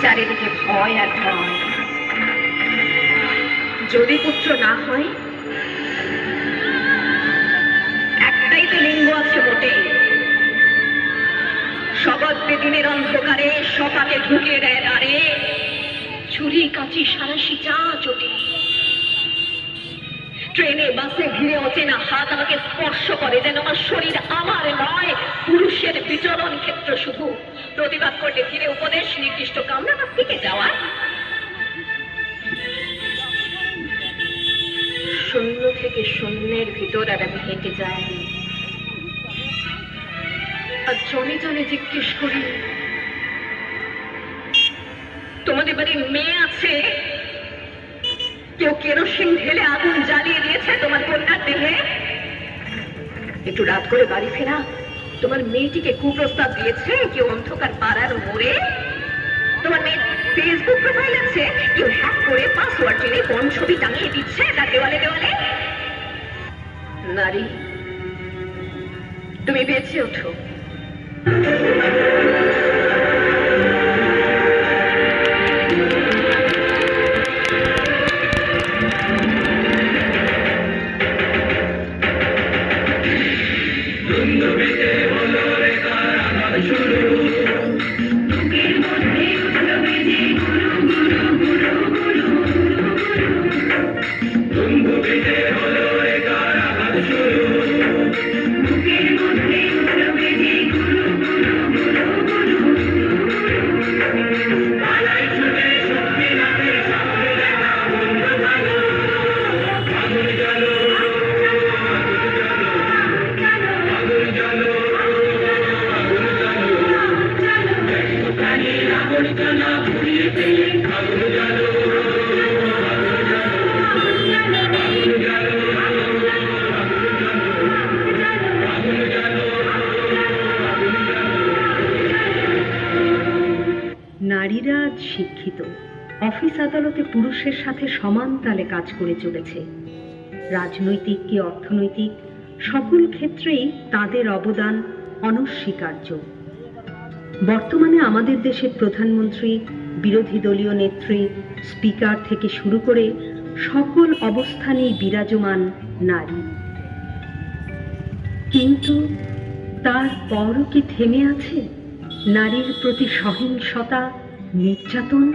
চারিদিকে ভয় আর ভয়। যদি পুত্র না হয়, একটাই তো লিঙ্গ আছে মোটে, শবদ্বে দিনের অন্ধকারে সপাকে ঢুকিয়ে দেয় দ্বারে, ছুরি কাঁচি সারাশি চা চটে। ট্রেনে বাসে ঘিরে অচেনা হাত আমাকে স্পর্শ করে, যেন আমার শরীর আমার নয়, পুরুষের বিচরণ ক্ষেত্র শুধু। প্রতিবাদ করলে ঘিরে উপদেশ, নির্দিষ্ট কামনা বা থেকে যাওয়া। শূন্য থেকে শূন্যের ভিতর আর আমি হেঁটে যাই, আর জনে জনে জিজ্ঞেস করি, তোমাদের বাড়ির মেয়ে আছে? কেউ কেরোসিন ঢেলে আগুন জ্বালিয়ে দিয়েছে তোমার কন্যার দেহে? একটু রাত করে বাড়ি ফেরা তোমার মেয়েটিকে কুপ্রস্তাব দিয়েছে কেউ অন্ধকার পাড়ার মোড়ে? তোমার মেয়ে ফেসবুক প্রোফাইল আছে, কেউ হ্যাক করে পাসওয়ার্ড জেনে কোন ছবি টাঙিয়ে দিচ্ছে তার দেওয়ালে দেওয়ালে? নারী, তুমি বেঁচে ওঠো। নারীরা আজ শিক্ষিত, অফিস আদালতে পুরুষের সাথে সমান তালে কাজ করে চলেছে। রাজনৈতিক কি অর্থনৈতিক, সকল ক্ষেত্রেই তাদের অবদান অনস্বীকার্য। বর্তমানে আমাদের দেশের প্রধানমন্ত্রী, বিরোধী দলীয় নেত্রী, স্পিকার থেকে শুরু করে সকল অবস্থানেই বিরাজমান নারী। কিন্তু তারপরও কি থেমে আছে নারীর প্রতি সহিংসতা, নির্যাতন?